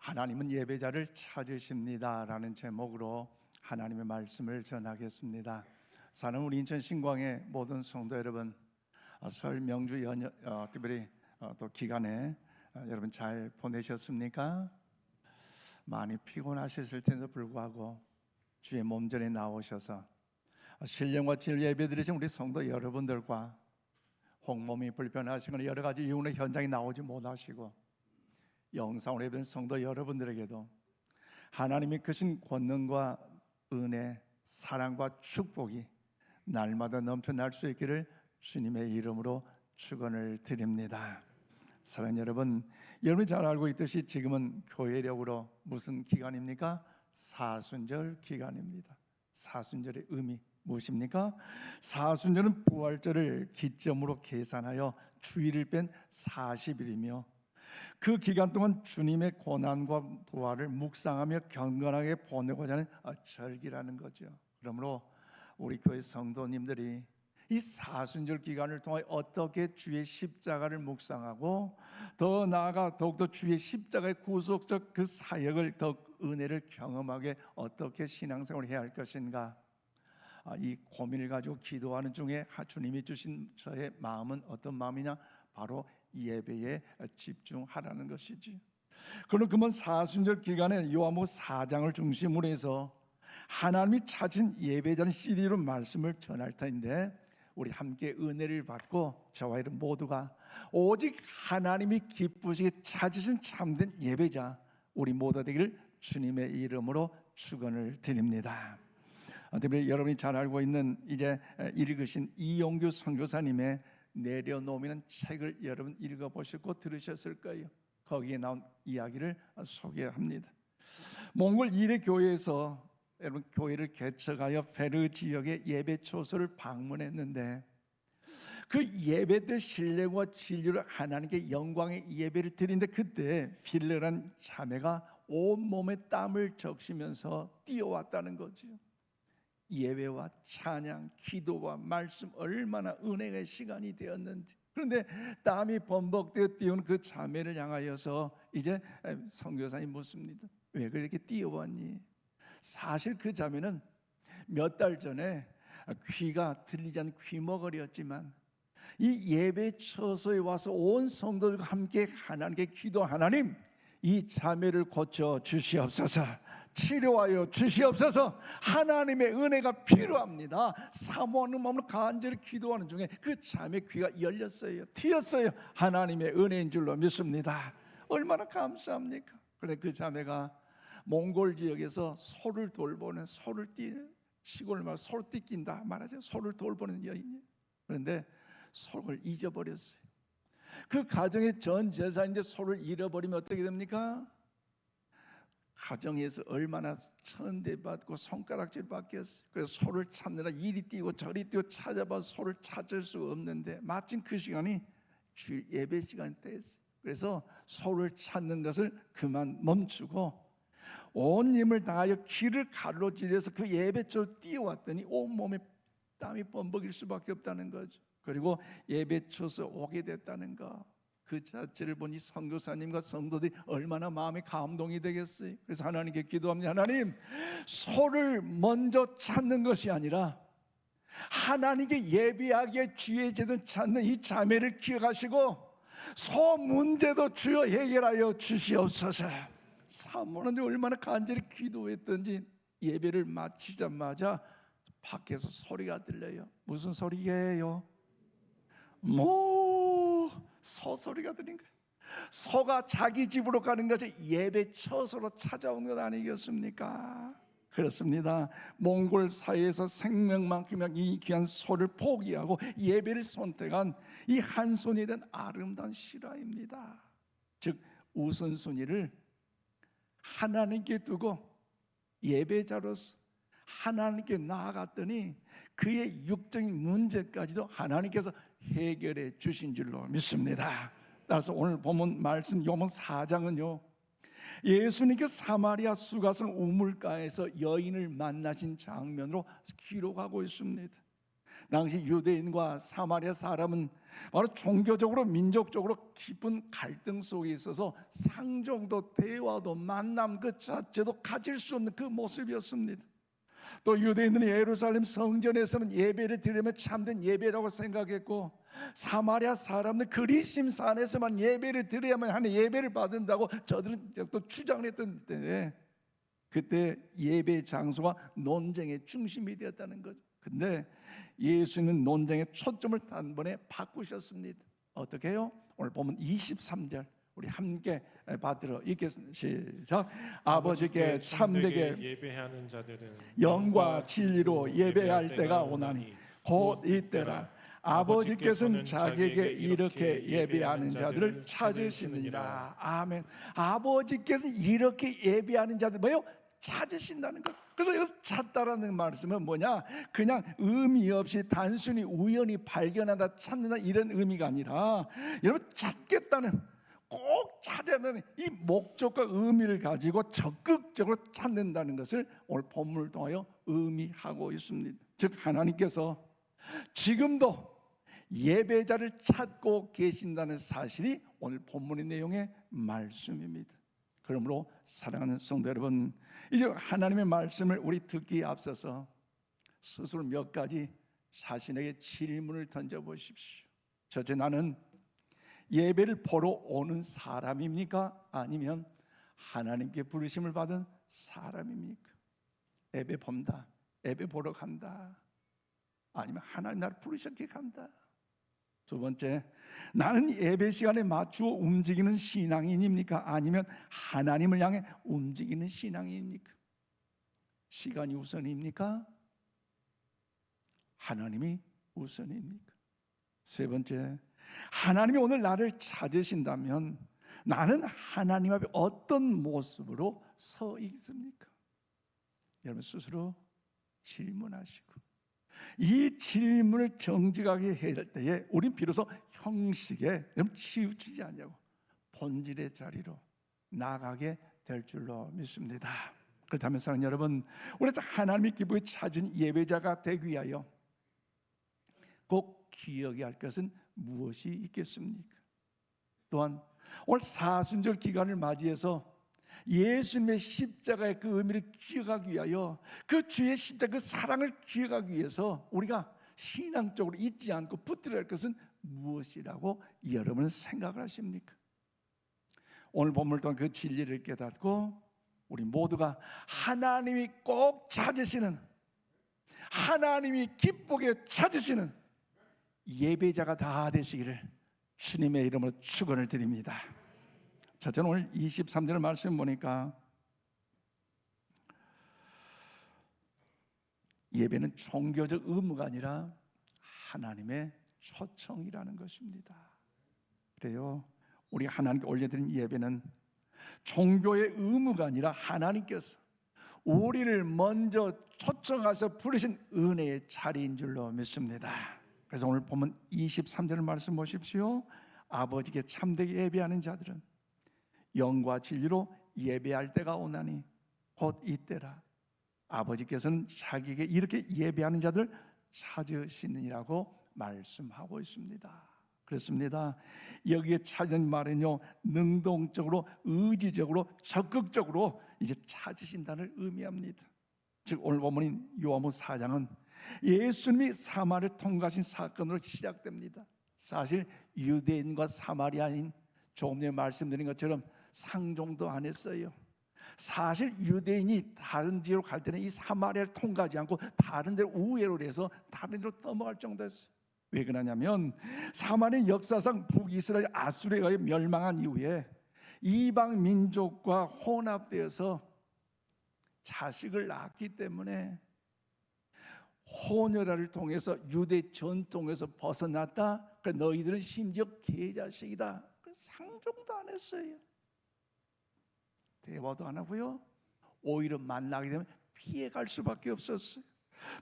하나님은 예배자를 찾으십니다라는 제목으로 하나님의 말씀을 전하겠습니다. 사는 우리 인천 신광의 모든 성도 여러분, 설 명주 연휴 특별히 또 기간에 여러분 잘 보내셨습니까? 많이 피곤하셨을 텐데도 불구하고 주의 몸전에 나오셔서 신령과 진리 예배 드리신 우리 성도 여러분들과 홍몸이 불편하시거나 여러 가지 이유로 현장에 나오지 못하시고 영상으로 예배드리는 성도 여러분들에게도 하나님의 크신 권능과 은혜, 사랑과 축복이 날마다 넘쳐날 수 있기를 주님의 이름으로 축원을 드립니다. 사랑하는 여러분, 여러분이 잘 알고 있듯이 지금은 교회력으로 무슨 기간입니까? 사순절 기간입니다. 사순절의 의미 무엇입니까? 사순절은 부활절을 기점으로 계산하여 주일을 뺀 40일이며 그 기간 동안 주님의 고난과 부활을 묵상하며 경건하게 보내고자 하는 절기라는 거죠. 그러므로 우리 교회 성도님들이 이 사순절 기간을 통해 어떻게 주의 십자가를 묵상하고 더 나아가 더욱더 주의 십자가의 구속적 그 사역을 더 은혜를 경험하게 어떻게 신앙생활을 해야 할 것인가, 이 고민을 가지고 기도하는 중에 주님이 주신 저의 마음은 어떤 마음이냐? 바로 예배에 집중하라는 것이지. 그러면 사순절 기간에 요한복음 4장을 중심으로 해서 하나님이 찾은 예배자는 CD로 말씀을 전할 텐데, 우리 함께 은혜를 받고 저와 여러분 모두가 오직 하나님이 기쁘시게 찾으신 참된 예배자 우리 모두 되기를 주님의 이름으로 축원을 드립니다. 특별히 여러분이 잘 알고 있는 이제 읽으신 이용규 선교사님의 내려놓으면 책을 여러분 읽어보시고 들으셨을 거예요. 거기에 나온 이야기를 소개합니다. 몽골 이레 교회에서 여러분 교회를 개척하여 페르 지역의 예배 초소를 방문했는데, 그 예배 때 신뢰와 진리로 하나님께 영광의 예배를 드리는데, 그때 필레란 자매가 온몸에 땀을 적시면서 뛰어왔다는 거죠. 예배와 찬양, 기도와 말씀 얼마나 은혜의 시간이 되었는지. 그런데 땀이 범벅되어 뛰어온 그 자매를 향하여서 이제 선교사님 묻습니다. 왜 그렇게 뛰어왔니? 사실 그 자매는 몇 달 전에 귀가 들리지 않는 귀머거리였지만 이 예배 처소에 와서 온 성도들과 함께 하나님께 기도, 하나님 이 자매를 고쳐 주시옵소서, 치료하여 주시옵소서, 하나님의 은혜가 필요합니다. 사모하는 마음으로 간절히 기도하는 중에 그 자매 귀가 열렸어요. 트였어요. 하나님의 은혜인 줄로 믿습니다. 얼마나 감사합니까? 그래 그 자매가 몽골 지역에서 소를 돌보는, 소를 띠는, 시골 말 소를 띠낀다 말하죠. 소를 돌보는 여인이에요. 그런데 소를 잊어버렸어요. 그 가정의 전 재산인데 소를 잃어버리면 어떻게 됩니까? 가정에서 얼마나 천대받고 손가락질 받겠어요. 그래서 소를 찾느라 이리 뛰고 저리 뛰고 찾아봐 소를 찾을 수 없는데, 마침 그 시간이 주일 예배 시간이 됐어요. 그래서 소를 찾는 것을 그만 멈추고 온 힘을 다하여 길을 가로지르서 그 예배처로 뛰어왔더니 온몸에 땀이 범벅일 수밖에 없다는 거죠. 그리고 예배처에서 오게 됐다는 거, 그 자체를 보니 선교사님과 성도들이 얼마나 마음에 감동이 되겠어요. 그래서 하나님께 기도합니다. 하나님, 소를 먼저 찾는 것이 아니라 하나님께 예배하기에 주의 제대로 찾는 이 자매를 기억하시고 소 문제도 주여 해결하여 주시옵소서. 사모는 얼마나 간절히 기도했던지 예배를 마치자마자 밖에서 소리가 들려요. 무슨 소리예요? 소소리가 들린 거예요. 소가 자기 집으로 가는 것이 예배 처소로 찾아온 것 아니겠습니까? 그렇습니다. 몽골 사회에서 생명만큼의 이 귀한 소를 포기하고 예배를 선택한 이 한 손에 대한 아름다운 실화입니다. 즉 우선순위를 하나님께 두고 예배자로서 하나님께 나아갔더니 그의 육적인 문제까지도 하나님께서 해결해 주신 줄로 믿습니다. 따라서 오늘 본문 말씀 요한 4장은요, 예수님께서 사마리아 수가성 우물가에서 여인을 만나신 장면으로 기록하고 있습니다. 당시 유대인과 사마리아 사람은 바로 종교적으로 민족적으로 깊은 갈등 속에 있어서 상종도 대화도 만남 그 자체도 가질 수 없는 그 모습이었습니다. 또 유대인들은 예루살렘 성전에서는 예배를 드리면 참된 예배라고 생각했고, 사마리아 사람들 그리심산에서만 예배를 드려야만 하는 예배를 받는다고 저들은 또 주장을 했던 때, 그때 예배 장소가 논쟁의 중심이 되었다는 거죠. 근데 예수님은 논쟁의 초점을 단번에 바꾸셨습니다. 어떻게 해요? 오늘 보면 23절 우리 함께 받들어 읽겠습니다. 시작. 아버지께 참되게 예배하는 자들은 영과 진리로 예배할 때가 오나니 곧 이때라. 아버지께서는 자기에게 이렇게 예배하는 자들을 찾으시느니라. 아멘. 아버지께서 이렇게 예배하는 자들 뭐예요? 찾으신다는 것. 그래서 여기서 찾다라는 말씀은 뭐냐? 그냥 의미 없이 단순히 우연히 발견하다 찾는다 이런 의미가 아니라, 여러분 찾겠다는, 꼭 찾아야 되는 이 목적과 의미를 가지고 적극적으로 찾는다는 것을 오늘 본문을 통하여 의미하고 있습니다. 즉 하나님께서 지금도 예배자를 찾고 계신다는 사실이 오늘 본문의 내용의 말씀입니다. 그러므로 사랑하는 성도 여러분, 이제 하나님의 말씀을 우리 듣기에 앞서서 스스로 몇 가지 자신에게 질문을 던져보십시오. 첫째, 나는 예배를 보러 오는 사람입니까? 아니면 하나님께 부르심을 받은 사람입니까? 예배 본다, 예배 보러 간다, 아니면 하나님 나를 부르셨기에 간다. 두 번째, 나는 예배 시간에 맞추어 움직이는 신앙인입니까? 아니면 하나님을 향해 움직이는 신앙인입니까? 시간이 우선입니까? 하나님이 우선입니까? 세 번째, 하나님이 오늘 나를 찾으신다면 나는 하나님 앞에 어떤 모습으로 서 있습니까? 여러분 스스로 질문하시고, 이 질문을 정직하게 해야 될 때에 우린 비로소 형식에 치우치지 않냐고 본질의 자리로 나가게 될 줄로 믿습니다. 그렇다면 사랑하는 여러분, 우리 하나님의 기쁘게 찾은 예배자가 되기 위하여 꼭 기억해야 할 것은 무엇이 있겠습니까? 또한 오늘 사순절 기간을 맞이해서 예수님의 십자가의 그 의미를 기억하기 위하여, 그 주의 십자가 그 사랑을 기억하기 위해서 우리가 신앙적으로 잊지 않고 붙들어야 할 것은 무엇이라고 여러분은 생각을 하십니까? 오늘 본문을 통한 그 진리를 깨닫고 우리 모두가 하나님이 꼭 찾으시는, 하나님이 기쁘게 찾으시는 예배자가 다 되시기를 주님의 이름으로 축원을 드립니다. 자, 저는 오늘 23절 말씀 보니까 예배는 종교적 의무가 아니라 하나님의 초청이라는 것입니다. 그래요, 우리 하나님께 올려드린 예배는 종교의 의무가 아니라 하나님께서 우리를 먼저 초청하셔 부르신 은혜의 자리인 줄로 믿습니다. 그래서 오늘 보면 23절 말씀 보십시오. 아버지께 참되게 예배하는 자들은 영과 진리로 예배할 때가 오나니 곧 이때라. 아버지께서는 자기에게 이렇게 예배하는 자들 찾으시느니라고 말씀하고 있습니다. 그렇습니다. 여기에 찾은 말은요, 능동적으로, 의지적으로, 적극적으로 이제 찾으신다는 의미합니다. 즉 오늘 본문인 요한복음 4장은 예수님이 사마리아를 통과하신 사건으로 시작됩니다. 사실 유대인과 사마리아인, 조금 전에 말씀드린 것처럼 상종도 안 했어요. 사실 유대인이 다른 지역으로 갈 때는 이 사마리아를 통과하지 않고 다른 데로 우회로 해서 다른 데로 넘어갈 정도였어요. 왜 그러냐면 사마리아 역사상 북이스라엘 아수르에 의해 멸망한 이후에 이방 민족과 혼합되어서 자식을 낳기 때문에 혼혈아를 통해서 유대 전통에서 벗어났다. 그래서 너희들은 심지어 계자식이다. 상종도 안 했어요. 대화도 안 하고요. 오히려 만나게 되면 피해갈 수밖에 없었어요.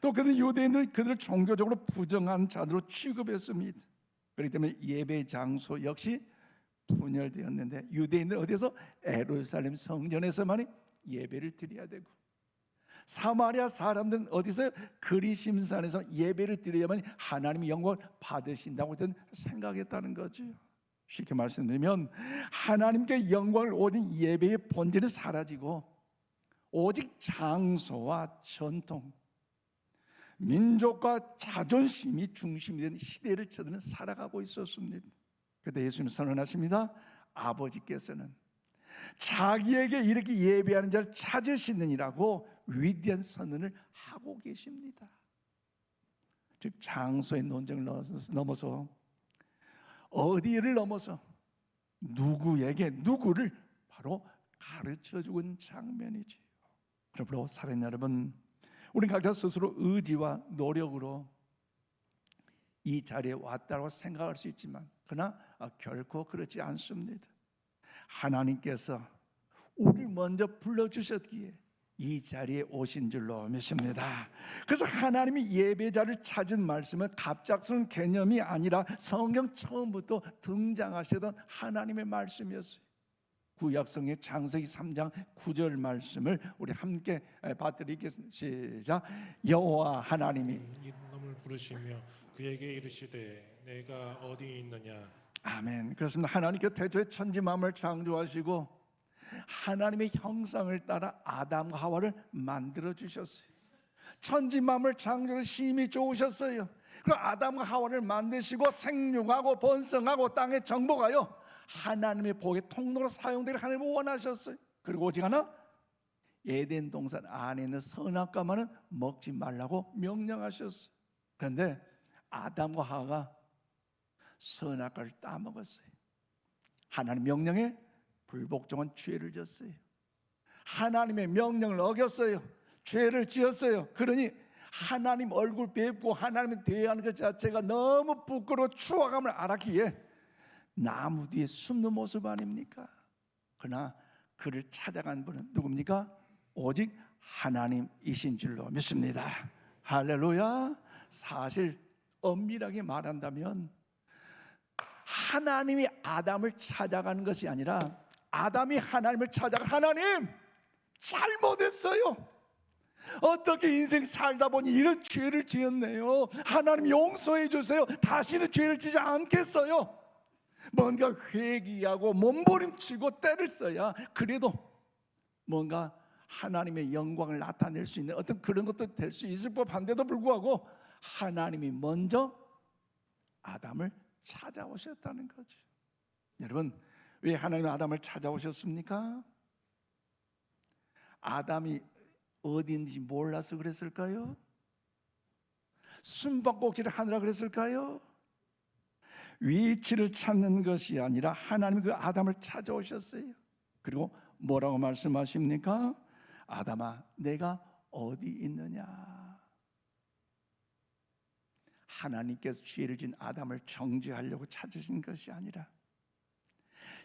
또 그들은 유대인들은 그들을 종교적으로 부정한 자들로 취급했습니다. 그렇기 때문에 예배 장소 역시 분열되었는데, 유대인들은 어디서? 예루살렘 성전에서만 예배를 드려야 되고, 사마리아 사람들은 어디서 그리심산에서 예배를 드려야만 하나님의 영광을 받으신다고 생각했다는 거죠. 쉽게 말씀드리면 하나님께 영광을 오는 예배의 본질은 사라지고 오직 장소와 전통, 민족과 자존심이 중심이 된 시대를 저들은 살아가고 있었습니다. 그런데 예수님 선언하십니다. 아버지께서는 자기에게 이렇게 예배하는 자를 찾으시느니라고 위대한 선언을 하고 계십니다. 즉 장소의 논쟁을 넘어서 어디를 넘어서 누구에게 누구를 바로 가르쳐주고 있는 장면이지요. 그러므로 사랑하는 여러분, 우리 각자 스스로 의지와 노력으로 이 자리에 왔다고 생각할 수 있지만 그러나 결코 그렇지 않습니다. 하나님께서 우리를 먼저 불러주셨기에 이 자리에 오신 줄로 믿습니다. 그래서 하나님이 예배자를 찾은 말씀은 갑작스러운 개념이 아니라 성경 처음부터 등장하시던 하나님의 말씀이었어요. 구약성의 창세기 3장 9절 말씀을 우리 함께 받드리겠습니다. 시작. 여호와 하나님이 이놈을 부르시며 그에게 이르시되 내가 어디 있느냐. 아멘. 그렇습니다. 하나님께 태초에 천지 만물을 창조하시고 하나님의 형상을 따라 아담과 하와를 만들어 주셨어요. 천지 만물 창조에 힘이 좋으셨어요. 그리고 아담과 하와를 만드시고 생육하고 번성하고 땅에 정복하여 하나님의 복의 통로로 사용되기를 하나님은 원하셨어요. 그리고 오직 하나 에덴 동산 안에 있는 선악과만은 먹지 말라고 명령하셨어요. 그런데 아담과 하와가 선악과를 따먹었어요. 하나님 명령에 불복종한 죄를 졌어요. 하나님의 명령을 어겼어요. 죄를 지었어요. 그러니 하나님 얼굴 뵙고 하나님을 대하는 것 자체가 너무 부끄러워 추악함을 알았기에 나무 뒤에 숨는 모습 아닙니까? 그러나 그를 찾아간 분은 누굽니까? 오직 하나님이신 줄로 믿습니다. 할렐루야. 사실 엄밀하게 말한다면 하나님이 아담을 찾아가는 것이 아니라 아담이 하나님을 찾아가 하나님 잘못했어요. 어떻게 인생 살다 보니 이런 죄를 지었네요. 하나님 용서해 주세요. 다시는 죄를 지지 않겠어요. 뭔가 회개하고 몸부림치고 때를 써야 그래도 뭔가 하나님의 영광을 나타낼 수 있는 어떤 그런 것도 될 수 있을 법한데도 불구하고 하나님이 먼저 아담을 찾아오셨다는 거죠. 여러분, 왜 하나님 아담을 찾아오셨습니까? 아담이 어디인지 몰라서 그랬을까요? 숨바꼭질을 하느라 그랬을까요? 위치를 찾는 것이 아니라 하나님이 그 아담을 찾아오셨어요. 그리고 뭐라고 말씀하십니까? 아담아, 내가 어디 있느냐? 하나님께서 죄를 지은 아담을 정죄하려고 찾으신 것이 아니라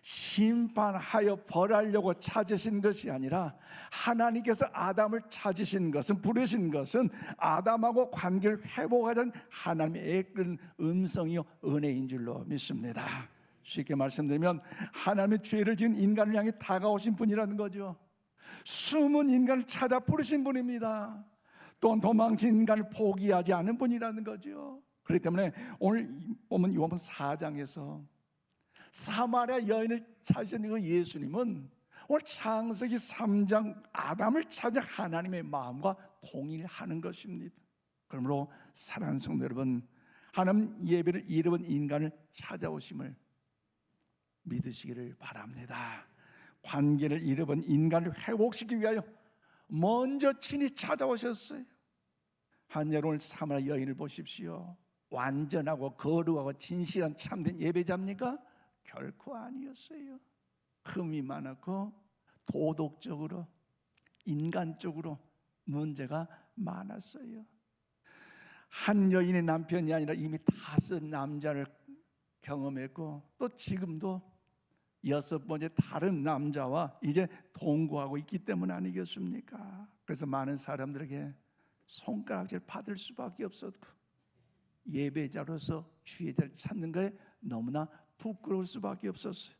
심판하여 벌하려고 찾으신 것이 아니라 하나님께서 아담을 찾으신 것은 부르신 것은 아담하고 관계를 회복하자는 하나님의 애끓는 음성이요 은혜인 줄로 믿습니다. 쉽게 말씀드리면 하나님의 죄를 지은 인간을 향해 다가오신 분이라는 거죠. 숨은 인간을 찾아 부르신 분입니다. 또 도망친 인간을 포기하지 않은 분이라는 거죠. 그렇기 때문에 오늘 보면 요한 4장에서 사마리아 여인을 찾으신 그 예수님은 오늘 창세기 3장 아담을 찾은 하나님의 마음과 동일하는 것입니다. 그러므로 사랑하는 성도 여러분, 하나님 예배를 잃어버린 인간을 찾아오심을 믿으시기를 바랍니다. 관계를 잃어버린 인간을 회복시키기 위하여 먼저 친히 찾아오셨어요. 한여름 오늘 사마리아 여인을 보십시오. 완전하고 거룩하고 진실한 참된 예배자입니까? 결코 아니었어요. 흠이 많았고 도덕적으로 인간적으로 문제가 많았어요. 한 여인의 남편이 아니라 이미 5 남자를 경험했고 또 지금도 6번째 다른 남자와 이제 동거하고 있기 때문 아니겠습니까? 그래서 많은 사람들에게 손가락질 받을 수밖에 없었고 예배자로서 주의자를 찾는 것에 너무나 부끄러울 수밖에 없었어요.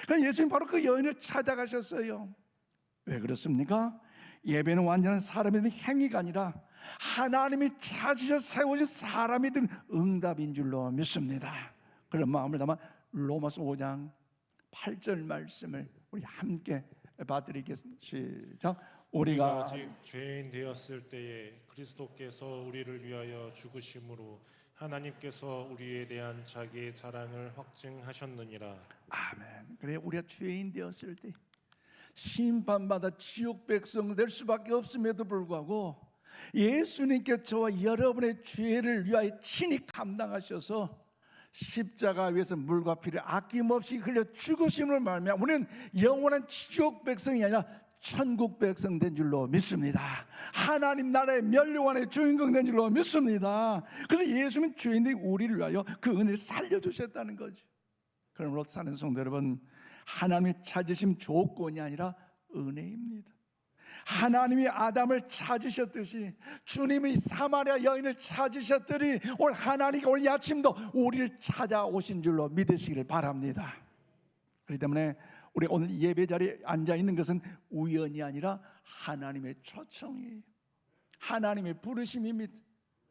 그러니까 예수님 바로 그 여인을 찾아가셨어요. 왜 그렇습니까? 예배는 완전한 사람이 된 행위가 아니라 하나님이 찾으셔 세우신 사람이 된 응답인 줄로 믿습니다. 그런 마음을 담아 로마서 5장 8절 말씀을 우리 함께 봐드리겠습니다. 시작. 우리가 아직 죄인 되었을 때에 그리스도께서 우리를 위하여 죽으심으로 하나님께서 우리에 대한 자기의 사랑을 확증하셨느니라. 아멘. 그래, 우리가 죄인 되었을 때 심판받아 지옥 백성 될 수밖에 없음에도 불구하고 예수님께 저와 여러분의 죄를 위하여 친히 감당하셔서 십자가 위에서 물과 피를 아낌없이 흘려 죽으심을 말미암아 우리는 영원한 지옥 백성이 아니라 천국 백성 된 줄로 믿습니다. 하나님 나라의 멸류관의 주인공 된 줄로 믿습니다. 그래서 예수님은 죄인들이 우리를 위하여 그 은혜를 살려주셨다는 거죠. 그러므로 사는 성도 여러분, 하나님이 찾으신 조건이 아니라 은혜입니다. 하나님이 아담을 찾으셨듯이 주님이 사마리아 여인을 찾으셨더니 오늘 하나님이 오늘 아침도 우리를 찾아오신 줄로 믿으시기를 바랍니다. 그렇기 때문에 우리 오늘 예배 자리에 앉아 있는 것은 우연이 아니라 하나님의 초청이에요. 하나님의 부르심입니다.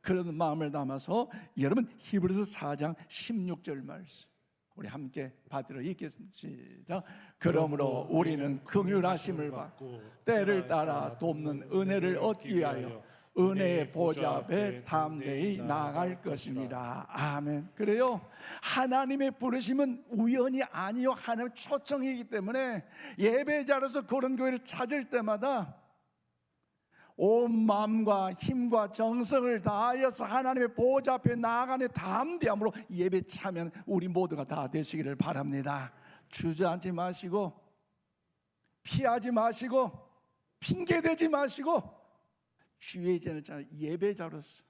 그런 마음을 담아서 여러분 히브리서 4장 16절 말씀 우리 함께 받들어 읽겠습니다. 시작. 그러므로 우리는 긍휼하심을 받고 때를 따라 돕는 은혜를 얻기 위하여 은혜의 보좌 앞에 담대히 나아갈 것이니라. 아멘. 그래요, 하나님의 부르심은 우연이 아니요 하나님의 초청이기 때문에 예배자로서 그런 교회를 찾을 때마다 온 마음과 힘과 정성을 다하여서 하나님의 보좌 앞에 나아가는 담대함으로 예배 참여하는 우리 모두가 다 되시기를 바랍니다. 주저앉지 마시고 피하지 마시고 핑계대지 마시고 주의 예배자로서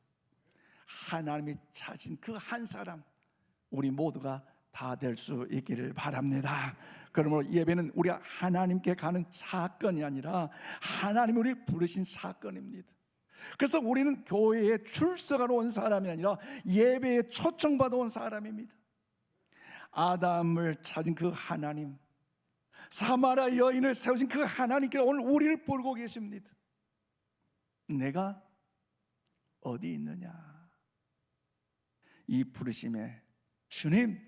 하나님이 찾은 그 한 사람 우리 모두가 다 될 수 있기를 바랍니다. 그러므로 예배는 우리가 하나님께 가는 사건이 아니라 하나님이 우리를 부르신 사건입니다. 그래서 우리는 교회에 출석하러 온 사람이 아니라 예배에 초청받아 온 사람입니다. 아담을 찾은 그 하나님, 사마리아 여인을 세우신 그 하나님께서 오늘 우리를 부르고 계십니다. 내가 어디 있느냐? 이 부르심에 주님,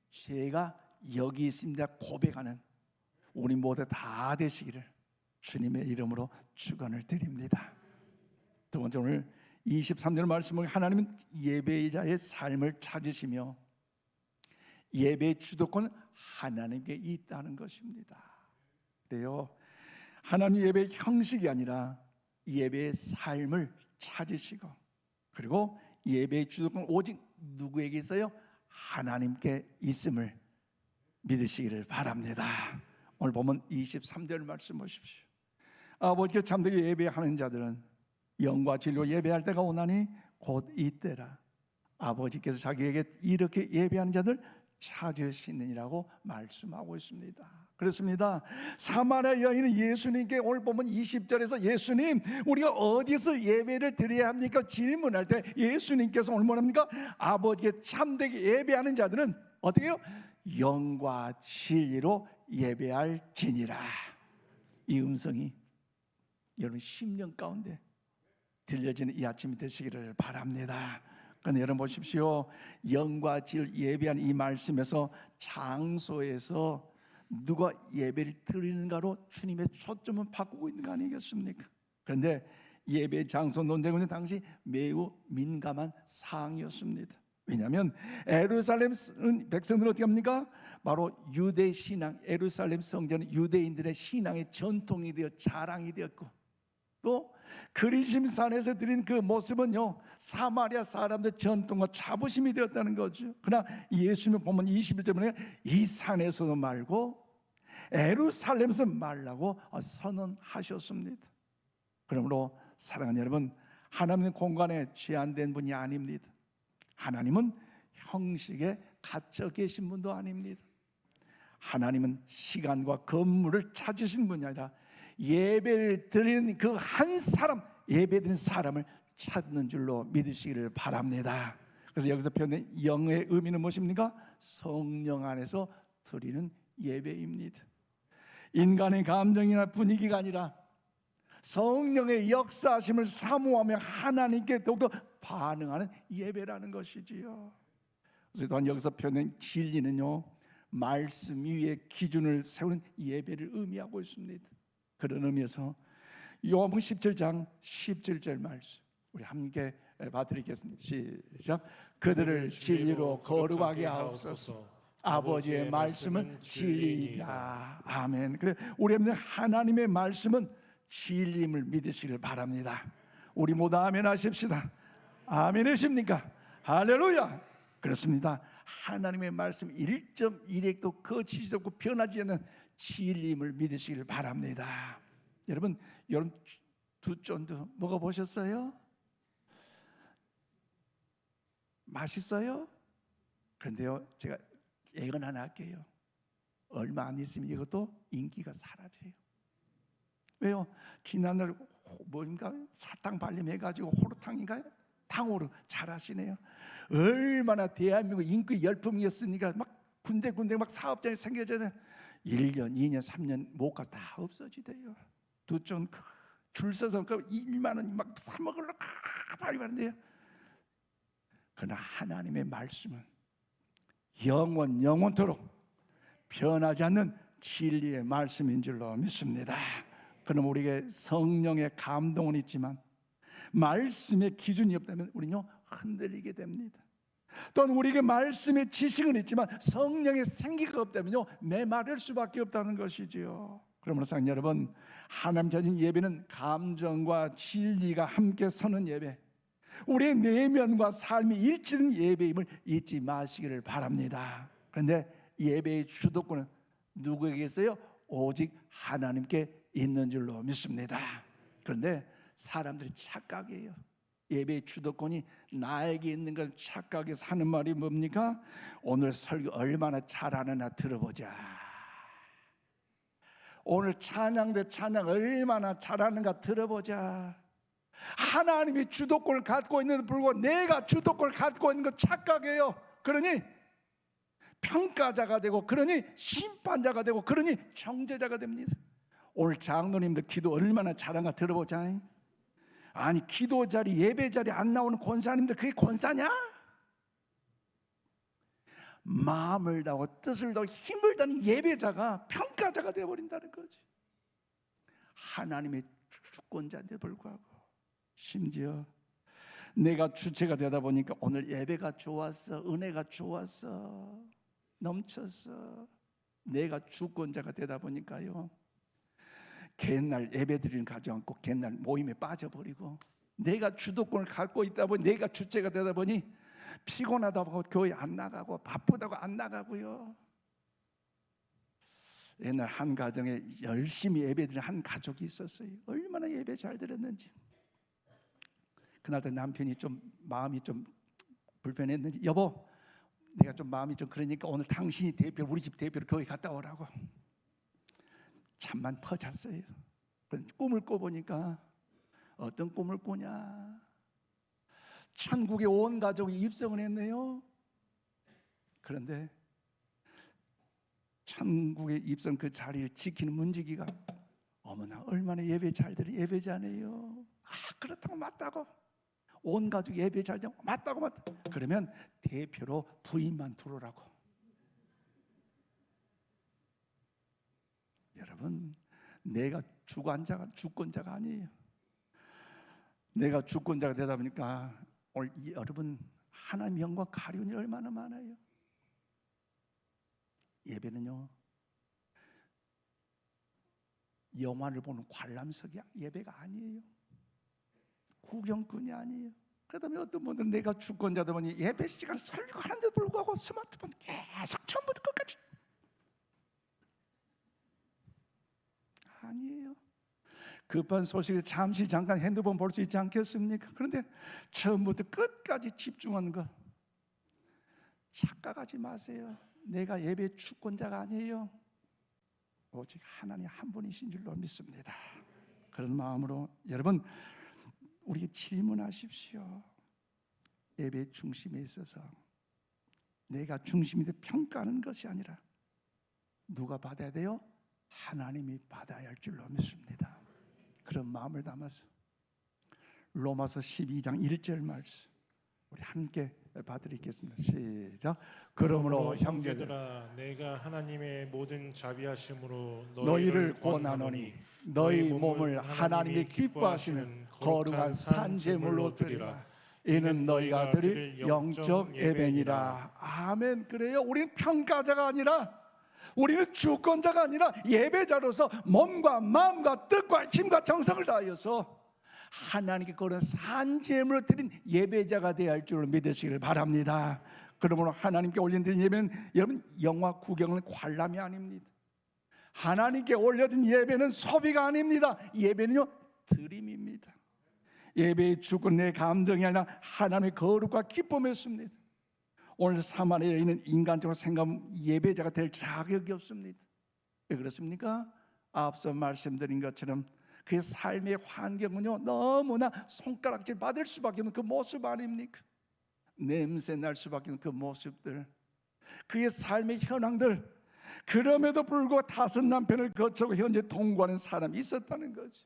제가 여기 있습니다 고백하는 우리 모두 다 되시기를 주님의 이름으로 축원을 드립니다. 두 번째, 오늘 23절 말씀을 하나님은 예배자의 삶을 찾으시며 예배의 주도권은 하나님께 있다는 것입니다. 그래요, 하나님 예배의 형식이 아니라 예배의 삶을 찾으시고 그리고 예배의 주도권 오직 누구에게 있어요? 하나님께 있음을 믿으시기를 바랍니다. 오늘 보면 23절 말씀 보십시오. 아버지께 참되게 예배하는 자들은 영과 진리로 예배할 때가 오나니 곧 이때라. 아버지께서 자기에게 이렇게 예배하는 자들 찾으시느니라고 말씀하고 있습니다. 그렇습니다. 사마리아 여인은 예수님께 오늘 보면 20절에서 예수님, 우리가 어디서 예배를 드려야 합니까? 질문할 때 예수님께서 오늘 뭐랍니까? 아버지께 참되게 예배하는 자들은 어떻게 해요? 영과 진리로 예배할지니라. 이 음성이 여러분 심령 가운데 들려지는 이 아침이 되시기를 바랍니다. 그런데 여러분 보십시오. 영과 진리로 예배하는 이 말씀에서 장소에서 누가 예배를 드리는가로 주님의 초점은 바꾸고 있는 거 아니겠습니까? 그런데 예배 장소 논쟁은 당시 매우 민감한 사항이었습니다. 왜냐하면 예루살렘 백성들은 어떻게 합니까? 바로 유대 신앙, 예루살렘 성전은 유대인들의 신앙의 전통이 되어 자랑이 되었고 또 그리심산에서 드린 그 모습은요 사마리아 사람들 전통과 자부심이 되었다는 거죠. 그러나 예수님 보면 21절에 보면 이 산에서도 말고 예루살렘에서 말라고 선언하셨습니다. 그러므로 사랑하는 여러분, 하나님은 공간에 제한된 분이 아닙니다. 하나님은 형식에 갇혀 계신 분도 아닙니다. 하나님은 시간과 건물을 찾으신 분이 아니라 예배를 드리는 그 한 사람, 예배드리는 사람을 찾는 줄로 믿으시기를 바랍니다. 그래서 여기서 표현된 영의 의미는 무엇입니까? 성령 안에서 드리는 예배입니다. 인간의 감정이나 분위기가 아니라 성령의 역사하심을 사모하며 하나님께 더욱더 반응하는 예배라는 것이지요. 그래서 또한 여기서 표현된 진리는요, 말씀 위에 기준을 세우는 예배를 의미하고 있습니다. 그런 의미에서 요한복음 17장 17절 말씀 우리 함께 봐드리겠습니다. 시작. 그들을 진리로 거룩하게 하옵소서. 아버지의 말씀은 진리이다. 아멘. 그래, 우리 하나님의 말씀은 진리임을 믿으시길 바랍니다. 우리 모두 아멘 하십시다. 아멘이십니까? 할렐루야. 그렇습니다. 하나님의 말씀 1.1핵도 거치지 않고 변하지 않는 진리임을 믿으시길 바랍니다. 여러분 두 쫀도 먹어보셨어요? 맛있어요? 그런데요, 제가 예언 하나 할게요. 얼마 안 있으면 이것도 인기가 사라져요. 왜요? 지난날 뭔가 사탕 발림해가지고 호루탕인가요? 탕후루 잘하시네요. 얼마나 대한민국 인기 열풍이었으니까 막 군데군데 막 사업장이 생겨져서 1년, 2년, 3년 못 가 다 없어지대요. 두 쫀 줄 서서 1만 원 막 사 먹으러 빨리 가는데요. 그러나 하나님의 말씀은 영원토록 변하지 않는 진리의 말씀인 줄로 믿습니다. 그럼 우리에게 성령의 감동은 있지만 말씀의 기준이 없다면 우리는요 흔들리게 됩니다. 또한 우리에게 말씀의 지식은 있지만 성령의 생기가 없다면요 메마를 수밖에 없다는 것이지요. 그러므로 사랑하는 여러분, 하나님 자신 예배는 감정과 진리가 함께 서는 예배, 우리의 내면과 삶이 일치된 예배임을 잊지 마시기를 바랍니다. 그런데 예배의 주도권은 누구에게 있어요? 오직 하나님께 있는 줄로 믿습니다. 그런데 사람들이 착각이에요. 예배의 주도권이 나에게 있는 걸 착각해서 하는 말이 뭡니까? 오늘 설교 얼마나 잘하느냐 들어보자. 오늘 찬양대 찬양 얼마나 잘하는가 들어보자. 하나님이 주도권을 갖고 있는데 불구하고 내가 주도권을 갖고 있는 건 착각이에요. 그러니 평가자가 되고, 그러니 심판자가 되고, 그러니 정죄자가 됩니다. 오늘 장로님들 기도 얼마나 잘한가 들어보자. 아니, 기도 자리, 예배 자리 안 나오는 권사님들, 그게 권사냐? 마음을 다하고 뜻을 다하고 힘을 다하는 예배자가 평가자가 되어버린다는 거지. 하나님의 주권자인데 불구하고, 심지어 내가 주체가 되다 보니까 오늘 예배가 좋았어, 은혜가 좋았어, 넘쳤어. 내가 주권자가 되다 보니까요, 개날 예배드리는 가지 않고 개날 모임에 빠져버리고, 내가 주도권을 갖고 있다 보니, 내가 주체가 되다 보니 피곤하다고 교회 안 나가고 바쁘다고 안 나가고요. 옛날 한 가정에 열심히 예배드리는 한 가족이 있었어요. 얼마나 예배 잘 드렸는지. 그날도 남편이 좀 마음이 좀 불편했는지, 여보, 내가 좀 마음이 좀 그러니까 오늘 당신이 대표, 우리 집 대표로 교회 갔다 오라고. 잠만 퍼잤어요. 꿈을 꿔보니까 어떤 꿈을 꾸냐, 천국에 온 가족이 입성을 했네요. 그런데 천국에 입성 그 자리를 지키는 문지기가, 어머나 얼마나 예배 잘 드려, 예배자네요. 그렇다고 맞다고, 온 가족 예배 잘 되고 맞다고. 그러면 대표로 부인만 들어오라고. 여러분, 내가 주권자가 아니에요. 내가 주권자가 되다 보니까 오늘 여러분 하나님 영광 가려운 일 얼마나 많아요. 예배는요, 영화를 보는 관람석이 예배가 아니에요. 구경꾼이 아니에요. 그러다 어떤 분들은 내가 주권자다 보니 예배 시간 설교하는데도 불구하고 스마트폰 계속 처음부터 끝까지. 아니에요. 급한 소식을 잠시 잠깐 핸드폰 볼 수 있지 않겠습니까? 그런데 처음부터 끝까지 집중하는 거 착각하지 마세요. 내가 예배 주권자가 아니에요. 오직 하나님 한 분이신 줄로 믿습니다. 그런 마음으로 여러분, 우리에게 질문하십시오. 예배 중심에 있어서 내가 중심이 돼 평가하는 것이 아니라 누가 받아야 돼요? 하나님이 받아야 할 줄로 믿습니다. 그런 그런 마음을 담아서 로마서 12장 1절 말씀 우리 함께 받드리겠습니다. 시작. 그러므로 형제들아 형제들아 내가 하나님의 모든 자비하심으로 너희를 권하노니 너희 몸을 하나님이 기뻐하시는 거룩한 산제물로 드리라. 이는 너희가 드릴 영적 예배니라. 아멘. 그래요. 우리는 평가자가 아니라, 우리는 주권자가 아니라 예배자로서 몸과 마음과 뜻과 힘과 정성을 다하여서 하나님께 그런 산제물을 드린 예배자가 되어야 할 줄을 믿으시기를 바랍니다. 그러므로 하나님께 올려드린 예배는 여러분 영화 구경은 관람이 아닙니다. 하나님께 올려드린 예배는 소비가 아닙니다. 예배는요 드림입니다. 예배의 주권 내 감동이 아니라 하나님의 거룩과 기쁨이었습니다. 오늘 사마리아에 있는 인간적으로 생각하면 예배자가 될 자격이 없습니다. 왜 그렇습니까? 앞서 말씀드린 것처럼 그의 삶의 환경은요 너무나 손가락질 받을 수밖에 없는 그 모습 아닙니까? 냄새 날 수밖에 없는 그 모습들, 그의 삶의 현황들. 그럼에도 불구하고 5 남편을 거쳐고 현재 동거하는 사람이 있었다는 거죠.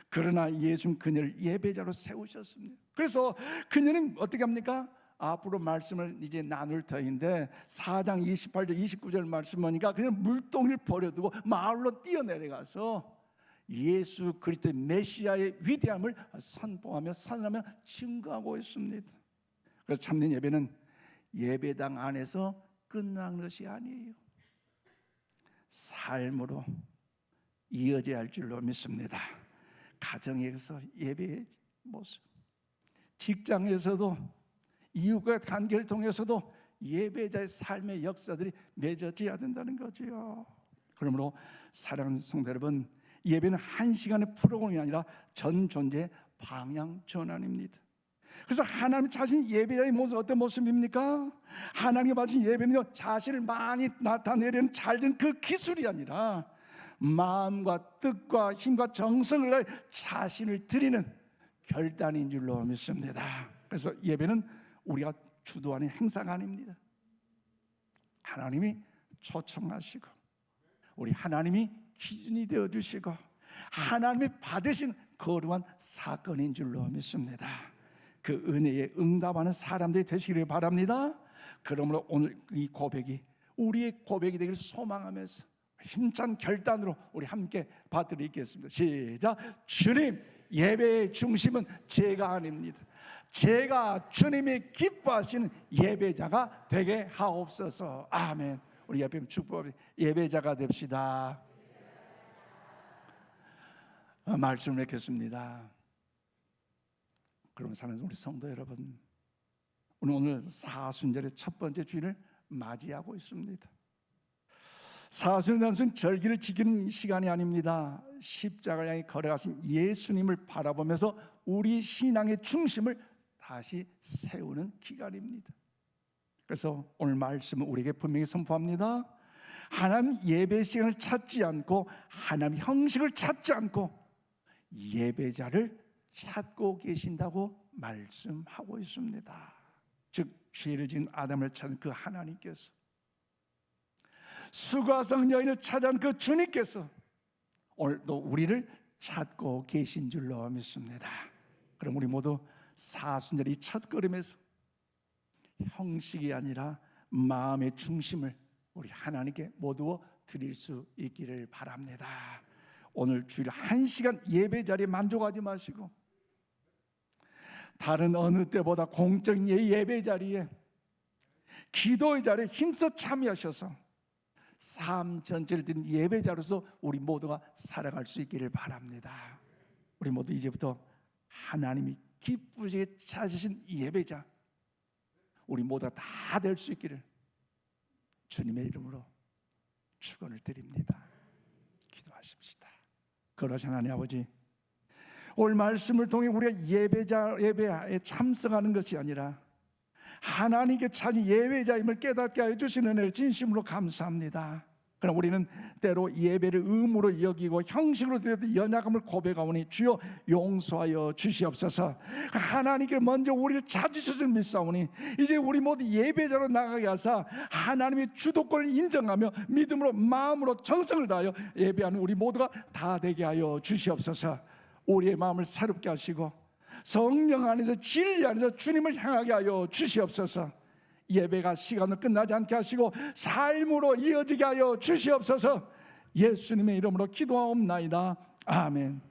그러나 예수님 그녀를 예배자로 세우셨습니다. 그래서 그녀는 어떻게 합니까? 앞으로 말씀을 이제 나눌 터인데 4장 28절 29절 말씀 보니까 그냥 물동이를 버려두고 마을로 뛰어내려가서 예수 그리스도의 메시아의 위대함을 선포하며 선언하며 증거하고 있습니다. 그래서 참된 예배는 예배당 안에서 끝나는 것이 아니에요. 삶으로 이어져야 할 줄로 믿습니다. 가정에서 예배의 모습, 직장에서도 이웃과 관계를 통해서도 예배자의 삶의 역사들이 맺어져야 된다는 거죠. 그러므로 사랑하는 성도 여러분, 예배는 1시간의 프로그램이 아니라 전 존재의 방향 전환입니다. 그래서 하나님 자신 예배자의 모습 어떤 모습입니까? 하나님이 받으신 예배는요 자신을 많이 나타내려는 잘된 그 기술이 아니라 마음과 뜻과 힘과 정성을 다해 자신을 드리는 결단인 줄로 믿습니다. 그래서 예배는 우리가 주도하는 행사가 아닙니다. 하나님이 초청하시고 우리 하나님이 기준이 되어주시고 하나님이 받으신 거룩한 사건인 줄로 믿습니다. 그 은혜에 응답하는 사람들이 되시기를 바랍니다. 그러므로 오늘 이 고백이 우리의 고백이 되기를 소망하면서 힘찬 결단으로 우리 함께 받드리겠습니다. 시작. 주님, 예배의 중심은 제가 아닙니다. 제가 주님이 기뻐하시는 예배자가 되게 하옵소서. 아멘. 우리 옆에 축복 예배자가 됩시다. 말씀을 맺겠습니다. 그러면 사는 우리 성도 여러분, 오늘 사순절의 첫 번째 주일을 맞이하고 있습니다. 사순절은 절기를 지키는 시간이 아닙니다. 십자가를 향해 걸어가신 예수님을 바라보면서 우리 신앙의 중심을 다시 세우는 기간입니다. 그래서 오늘 말씀은 우리에게 분명히 선포합니다. 하나님 예배 시간을 찾지 않고 하나님 형식을 찾지 않고 예배자를 찾고 계신다고 말씀하고 있습니다. 즉 죄를 지은 아담을 찾은 그 하나님께서, 수가성 여인을 찾아온 그 주님께서 오늘도 우리를 찾고 계신 줄로 믿습니다. 그럼 우리 모두 사순절의 첫 걸음에서 형식이 아니라 마음의 중심을 우리 하나님께 모두 드릴 수 있기를 바랍니다. 오늘 주일 1시간 예배 자리에 만족하지 마시고 다른 어느 때보다 공적인 예배 자리에, 기도의 자리에 힘써 참여하셔서 삶 전체를 드린 예배자로서 우리 모두가 살아갈 수 있기를 바랍니다. 우리 모두 이제부터 하나님이 기쁘시게 찾으신 예배자 우리 모두가 다 될 수 있기를 주님의 이름으로 축원을 드립니다. 기도하십시다. 거룩하신 하나님 아버지, 오늘 말씀을 통해 우리가 예배에 참석하는 것이 아니라 하나님께 찾은 예배자임을 깨닫게 하여 주시는 은혜를 진심으로 감사합니다. 그러나 우리는 때로 예배를 의무로 여기고 형식으로 드렸던 연약함을 고백하오니 주여 용서하여 주시옵소서. 하나님께 먼저 우리를 찾으셨을 믿사오니 이제 우리 모두 예배자로 나가게 하사 하나님의 주도권을 인정하며 믿음으로 마음으로 정성을 다하여 예배하는 우리 모두가 다 되게 하여 주시옵소서. 우리의 마음을 새롭게 하시고 성령 안에서 진리 안에서 주님을 향하게 하여 주시옵소서. 예배가 시간을 끝나지 않게 하시고 삶으로 이어지게 하여 주시옵소서. 예수님의 이름으로 기도하옵나이다. 아멘.